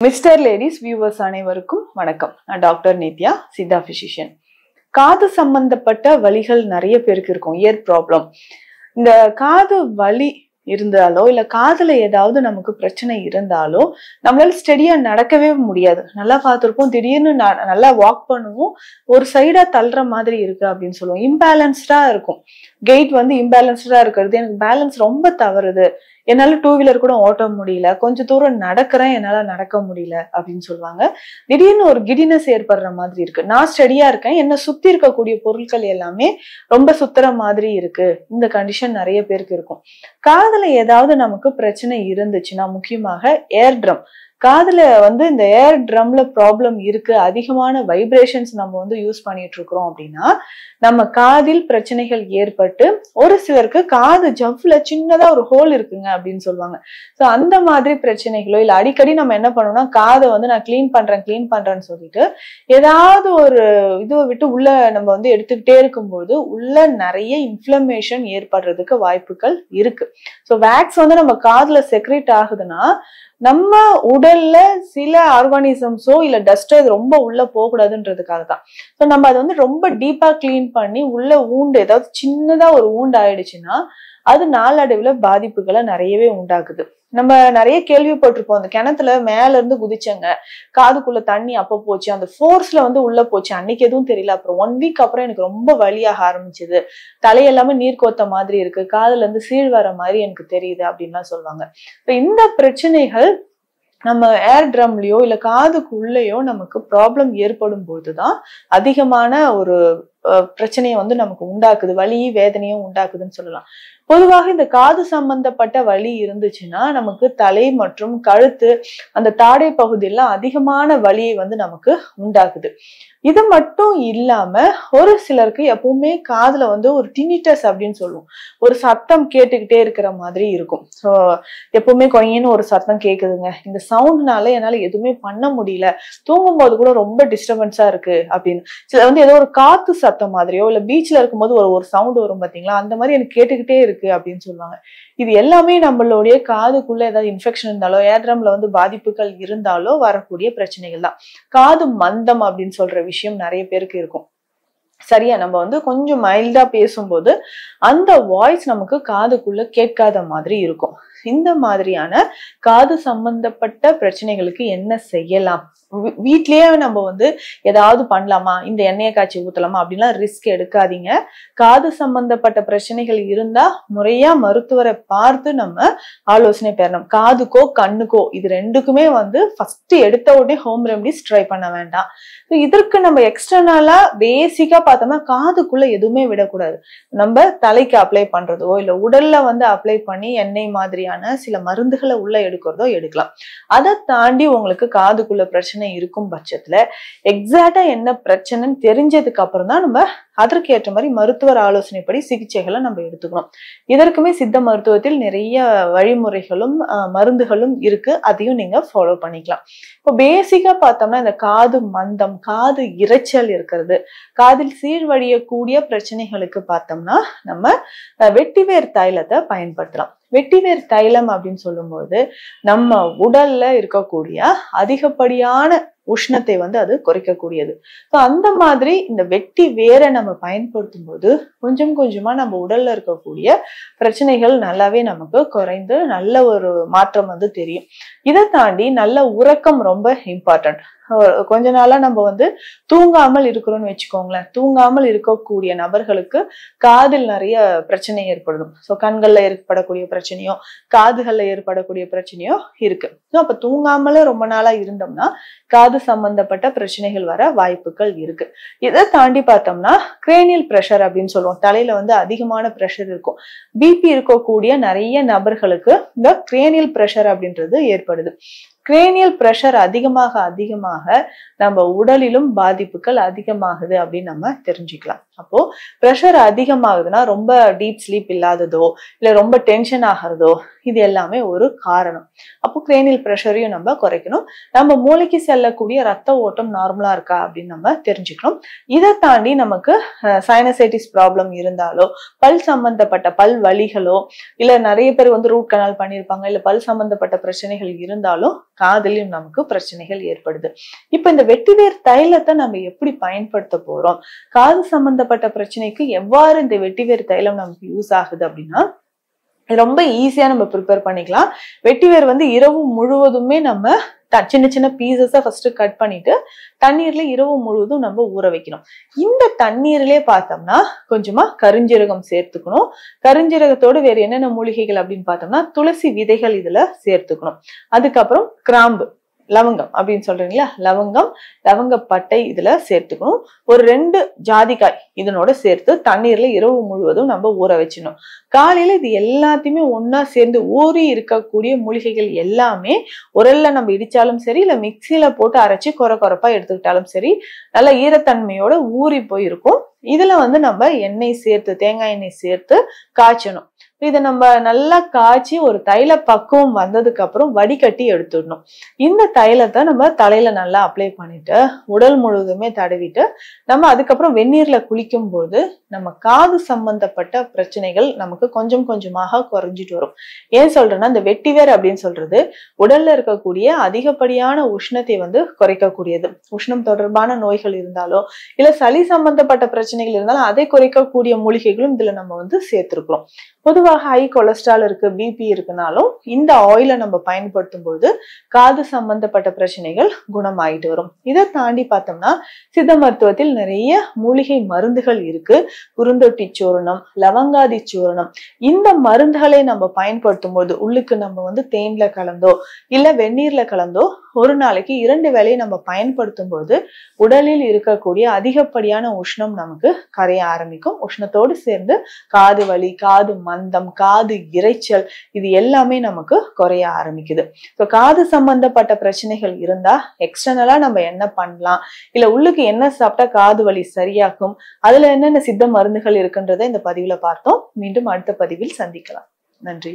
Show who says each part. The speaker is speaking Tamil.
Speaker 1: மிஸ்டர் லேடிஸ் வியூவர்ஸ் அனைவருக்கும் வணக்கம். நான் டாக்டர் நித்யா, சித்தா பிசிஷியன். காது சம்பந்தப்பட்ட வலிகள் நிறைய பேருக்கு இருக்கும். Year problem. இந்த காது வலி இருந்தாலோ இல்ல காதுல ஏதாவது நமக்கு பிரச்சனை இருந்தாலோ நம்மளால ஸ்டெடியா நடக்கவே முடியாது. நல்லா பார்த்திருப்போம், திடீர்னு நல்லா வாக் பண்ணுவோம், ஒரு சைடா தள்ளுற மாதிரி இருக்கு அப்படின்னு சொல்லுவோம். இம்பேலன்ஸ்டா இருக்கும். கெயிட் இம்பேலன்ஸ்டா இருக்கிறது, எனக்கு பேலன்ஸ் ரொம்ப தவறுது, என்னால டூ வீலர் கூட ஓட்ட முடியல, கொஞ்ச தூரம் நடக்கிறேன், என்னால நடக்க முடியல அப்படின்னு சொல்லுவாங்க. திடீர்னு ஒரு கிடினஸ் ஏற்படுற மாதிரி இருக்கு. நான் ஸ்டெடியா இருக்கேன், என்ன சுத்தி இருக்கக்கூடிய பொருட்கள் எல்லாமே ரொம்ப சுத்துற மாதிரி இருக்கு. இந்த கண்டிஷன் நிறைய பேருக்கு இருக்கும். காதுல ஏதாவது நமக்கு பிரச்சனை இருந்துச்சுன்னா, முக்கியமாக ஏர் ட்ரம், காதுல இந்த ஏர் ட்ரம்ல ப்ராப்ளம் இருக்கு, அதிகமான வைப்ரேஷன்ஸ் நம்ம யூஸ் பண்ணிட்டு இருக்கிறோம் அப்படின்னா நம்ம காதில் பிரச்சனைகள் ஏற்பட்டு ஒரு சிலருக்கு காது ஜவ்வுல சின்னதா ஒரு ஹோல் இருக்குங்க அப்படின்னு சொல்லுவாங்க. சோ அந்த மாதிரி பிரச்சனைகளோ இல்ல அடிக்கடி நம்ம என்ன பண்ணோம்னா காதை நான் கிளீன் பண்றேன்னு சொல்லிட்டு ஏதாவது ஒரு இதுவை விட்டு உள்ள நம்ம எடுத்துக்கிட்டே இருக்கும்போது உள்ள நிறைய இன்ஃப்ளமேஷன் ஏற்படுறதுக்கு வாய்ப்புகள் இருக்கு. சோ வேக்ஸ் நம்ம காதுல செக்ரேட் ஆகுதுன்னா நம்ம உடல்ல சில ஆர்கானிசம்ஸோ இல்ல டஸ்டோ இது ரொம்ப உள்ள போகக்கூடாதுன்றதுக்காக தான். ஸோ நம்ம அதை ரொம்ப டீப்பா கிளீன் பண்ணி உள்ள ஊண்டு ஏதாவது சின்னதா ஒரு ஊண்டு ஆயிடுச்சுன்னா அது நாளடைவுல பாதிப்புகளை நிறையவே உண்டாக்குது. நம்ம நிறைய கேள்விப்பட்டிருப்போம், அந்த கிணத்துல மேல இருந்து குதிச்சங்க, காதுக்குள்ள தண்ணி அப்ப போச்சு, அந்த ஃபோர்ஸ்ல உள்ள போச்சு, அன்னைக்கு எதுவும் தெரியல, அப்புறம் 1 வீக் அப்புறம் எனக்கு ரொம்ப வலியாக ஆரம்பிச்சது, தலையெல்லாமே நீர் கோத்த மாதிரி இருக்கு, காதுல இருந்து சீழ் வர மாதிரி எனக்கு தெரியுது அப்படின்லாம் சொல்லுவாங்க. இப்ப இந்த பிரச்சனைகள் நம்ம ஏர் ட்ரம்லயோ இல்ல காதுக்குள்ளேயோ நமக்கு ப்ராப்ளம் ஏற்படும் போதுதான் அதிகமான ஒரு பிரச்சனையை நமக்கு உண்டாக்குது, வலியும் வேதனையும் உண்டாக்குதுன்னு சொல்லலாம். பொதுவாக இந்த காது சம்பந்தப்பட்ட வலி இருந்துச்சுன்னா நமக்கு தலை மற்றும் கழுத்து அந்த தாடை பகுதியெல்லாம் அதிகமான வலியை நமக்கு உண்டாக்குது. இது மட்டும் இல்லாம ஒரு சிலருக்கு எப்பவுமே காதுல ஒரு டினிட்டஸ் அப்படின்னு சொல்லுவோம், ஒரு சத்தம் கேட்டுக்கிட்டே இருக்கிற மாதிரி இருக்கும். ஸோ எப்பவுமே கொய்யன்னு ஒரு சத்தம் கேக்குதுங்க, இந்த சவுண்ட்னால என்னால எதுவுமே பண்ண முடியல, தூங்கும் போது கூட ரொம்ப டிஸ்டர்பன்ஸா இருக்கு அப்படின்னு. சில ஏதோ ஒரு காத்து சத்தம் மாதிரியோ இல்ல பீச்ல இருக்கும்போது ஒரு சவுண்ட் வரும் பாத்தீங்களா, அந்த மாதிரி எனக்கு கேட்டுக்கிட்டே இருக்கு அப்படின்னு சொல்லுவாங்க. இது எல்லாமே நம்மளுடைய காதுக்குள்ள ஏதாவது இன்ஃபெக்ஷன் இருந்தாலோ ஏர்ட்ரம்ல பாதிப்புகள் இருந்தாலோ வரக்கூடிய பிரச்சனைகள் தான். காது மந்தம் அப்படின்னு சொல்ற விஷயம் நிறைய பேருக்கு இருக்கும். சரியா, நம்ம கொஞ்சம் மைல்டா பேசும்போது அந்த வாய்ஸ் நமக்கு காதுக்குள்ள கேட்காத மாதிரி இருக்கும். இந்த மாதிரியான காது சம்பந்தப்பட்ட பிரச்சனைகளுக்கு என்ன செய்யலாம், வீட்லயே நம்ம ஏதாவது பண்ணலாமா, இந்த எண்ணெயை காய்ச்சி ஊத்தலாமா அப்படின்லாம் ரிஸ்க் எடுக்காதீங்க. காது சம்பந்தப்பட்ட பிரச்சனைகள் இருந்தா முறையா மருத்துவரை பார்த்து நம்ம ஆலோசனை பெறணும். காதுக்கோ கண்ணுக்கோ இது ரெண்டுக்குமே ஃபர்ஸ்ட் எடுத்த உடனே ஹோம் ரெமடிஸ் ட்ரை பண்ண வேண்டாம். இதற்கு நம்ம எக்ஸ்டர்னலா பேசிக்கா பார்த்தோம்னா காதுக்குள்ள எதுவுமே விடக்கூடாது. நம்ம தலைக்கு அப்ளை பண்றதோ இல்ல உடல்ல அப்ளை பண்ணி எண்ணெய் மாதிரியான சில மருந்துகளை உள்ள எடுக்கிறதோ எடுக்கலாம். அதை தாண்டி உங்களுக்கு காதுக்குள்ள பிரச்சனை இருக்கும் பட்சத்துல எக்ஸாக்டா என்ன பிரச்சனைன்னு தெரிஞ்சதுக்கு அப்புறம் தான் நம்ம அதற்கு ஏற்ற மாதிரி மருத்துவர் ஆலோசனைப்படி சிகிச்சைகளை நம்ம எடுத்துக்கணும். இதற்குமே சித்த மருத்துவத்தில் நிறைய வழிமுறைகளும் மருந்துகளும் இருக்கு, அதையும் நீங்க ஃபாலோ பண்ணிக்கலாம். இப்போ பேசிக்கா பார்த்தோம்னா இந்த காது மந்தம், காது இரைச்சல் இருக்கிறது, காதில் சீழ்வழியக்கூடிய பிரச்சனைகளுக்கு பார்த்தோம்னா நம்ம வெட்டிவேர் தைலத்தை பயன்படுத்தலாம். வெட்டிவேர் தைலம் அப்படின்னு சொல்லும்போது நம்ம உடல்ல இருக்கக்கூடிய அதிகப்படியான உஷ்ணத்தை அது குறைக்கக்கூடியது. ஸோ அந்த மாதிரி இந்த வெட்டி வேரை நம்ம பயன்படுத்தும் போது கொஞ்சம் கொஞ்சமா நம்ம உடல்ல இருக்கக்கூடிய பிரச்சனைகள் நல்லாவே நமக்கு குறைந்து நல்ல ஒரு மாற்றம் தெரியும். இதை தாண்டி நல்ல உறக்கம் ரொம்ப இம்பார்ட்டன்ட். கொஞ்ச நாளா நம்ம தூங்காமல் இருக்கிறோம்னு வச்சுக்கோங்களேன். தூங்காமல் இருக்கக்கூடிய நபர்களுக்கு காதில் நிறைய பிரச்சனை ஏற்படும். ஸோ கண்கள்ல ஏற்படக்கூடிய பிரச்சனையோ காதுகள்ல ஏற்படக்கூடிய பிரச்சனையோ இருக்கு. ஸோ அப்ப தூங்காமல ரொம்ப நாளா இருந்தோம்னா காது சம்பந்தப்பட்ட பிரச்சனைகள் வர வாய்ப்புகள் இருக்கு. இதை தாண்டி பார்த்தோம்னா கிரேனியல் பிரஷர் அப்படின்னு சொல்லுவோம், தலையில அதிகமான பிரஷர் இருக்கும். பிபி இருக்கக்கூடிய நிறைய நபர்களுக்கு இந்த கிரேனியல் பிரஷர் அப்படின்றது ஏற்படுது. கிரேனியல் பிரஷர் அதிகமாக அதிகமாக நம்ம உடலிலும் பாதிப்புகள் அதிகமாகுது அப்படின்னு நம்ம தெரிஞ்சுக்கலாம். அப்போ ப்ரெஷர் அதிகமாகுதுன்னா ரொம்ப டீப் ஸ்லீப் இல்லாததோ இல்ல ரொம்ப டென்ஷன் ஆகிறதோ இது எல்லாமே ஒரு காரணம். அப்போ கிரேனியல் ப்ரெஷரையும் நம்ம குறைக்கணும். நம்ம மூளைக்கு செல்லக்கூடிய ரத்த ஓட்டம் நார்மலா இருக்கா அப்படின்னு நம்ம தெரிஞ்சுக்கணும். இதை தாண்டி நமக்கு சைனசைட்டிஸ் ப்ராப்ளம் இருந்தாலோ பல் சம்பந்தப்பட்ட பல் வலிகளோ இல்ல நிறைய பேர் வந்து ரூட் கனால் பண்ணியிருப்பாங்க, இல்ல பல் சம்பந்தப்பட்ட பிரச்சனைகள் இருந்தாலும் காதுலயும் நமக்கு பிரச்சனைகள் ஏற்படுது. இப்ப இந்த வெட்டிவேர் தைலத்தை நம்ம எப்படி பயன்படுத்த போறோம், காது சம்பந்தப்பட்ட பிரச்சனைக்கு எவ்வாறு இந்த வெட்டிவேர் தைலம் நமக்கு யூஸ் ஆகுது அப்படின்னா ரொம்ப ஈஸியா நம்ம ப்ரிப்பேர் பண்ணிக்கலாம். வெட்டிவேர் வந்து இரவு முழுவதுமே நம்ம சின்ன சின்ன பீசஸா ஃபர்ஸ்ட் கட் பண்ணிட்டு தண்ணீர்ல இரவு முழுவதும் நம்ம ஊற வைக்கணும். இந்த தண்ணீர்லயே பார்த்தோம்னா கொஞ்சமா கருஞ்சீரகம் சேர்த்துக்கணும். கருஞ்சீரகத்தோடு வேற என்னென்ன மூலிகைகள் அப்படின்னு பார்த்தோம்னா துளசி விதைகள் இதுல சேர்த்துக்கணும். அதுக்கப்புறம் கிராம்பு, லவங்கம் அப்படின்னு சொல்றீங்களா, லவங்கப்பட்டை இதுல சேர்த்துக்கணும். ஒரு 2 ஜாதிக்காய் இதனோட சேர்த்து தண்ணீர்ல இரவு முழுவதும் நம்ம ஊற வச்சிடணும். காலையில இது எல்லாத்தையுமே ஒன்னா சேர்ந்து ஊறி இருக்கக்கூடிய மூலிகைகள் எல்லாமே உரல்ல நம்ம இடிச்சாலும் சரி இல்ல மிக்சியில போட்டு அரைச்சு கொரப்பா எடுத்துக்கிட்டாலும் சரி நல்ல ஈரத்தன்மையோட ஊறி போயிருக்கும். இதுல வந்து நம்ம எண்ணெய் சேர்த்து தேங்காய் எண்ணெய் சேர்த்து காய்ச்சணும். இதை நம்ம நல்லா காய்ச்சி ஒரு தைல பக்குவம் வந்ததுக்கு அப்புறம் வடிகட்டி எடுத்துடணும். இந்த தைலத்தை நம்ம தலையில நல்லா அப்ளை பண்ணிட்டு உடல் முழுவதுமே தடவிட்டு நம்ம அதுக்கப்புறம் வெந்நீர்ல குளிக்கும் போது நம்ம காது சம்பந்தப்பட்ட பிரச்சனைகள் நமக்கு கொஞ்சம் கொஞ்சமாக குறைஞ்சிட்டு வரும். ஏன் சொல்றேன்னா இந்த வெட்டிவேர் அப்படின்னு சொல்றது உடல்ல இருக்கக்கூடிய அதிகப்படியான உஷ்ணத்தை வந்து குறைக்கக்கூடியது. உஷ்ணம் தொடர்பான நோய்கள் இருந்தாலோ இல்ல சளி சம்பந்தப்பட்ட பிரச்சனைகள் இருந்தாலும் அதை குறைக்கக்கூடிய மூலிகைகளும் இதுல நம்ம வந்து சேர்த்திருக்கிறோம். பொதுவாக ஹை கொலஸ்ட்ரால் இருக்கு, பிபி இருக்குனாலும் இந்த ஆயிலை நம்ம பயன்படுத்தும் பொழுது காது சம்பந்தப்பட்ட பிரச்சனைகள் குணமாயிட்டு வரும். இதை தாண்டி பார்த்தோம்னா சித்த மருத்துவத்தில் நிறைய மூலிகை மருந்துகள் இருக்கு. குறுந்தொட்டி சூரணம், லவங்காதி சூரணம், இந்த மருந்துகளை நம்ம பயன்படுத்தும் போது உள்ளுக்கு நம்ம வந்து தேன்ல கலந்தோ இல்ல வெந்நீர்ல கலந்தோ ஒரு நாளைக்கு 2 வேளையை நம்ம பயன்படுத்தும் போது உடலில் இருக்கக்கூடிய அதிகப்படியான உஷ்ணம் நமக்கு கரைய ஆரம்பிக்கும். உஷ்ணத்தோடு சேர்ந்து காது வலி, காது மந்தம், காது இரைச்சல் இது எல்லாமே நமக்கு குறைய ஆரம்பிக்குது. காது சம்பந்தப்பட்ட பிரச்சனைகள் இருந்தா எக்ஸ்டர்னலா நம்ம என்ன பண்ணலாம், இல்ல உள்ளுக்கு என்ன சாப்பிட்டா காது வலி சரியாக்கும், அதுல என்னென்ன சித்த மருந்துகள் இருக்குன்றதை இந்த பதிவுல பார்த்தோம். மீண்டும் அடுத்த பதிவில் சந்திக்கலாம். நன்றி.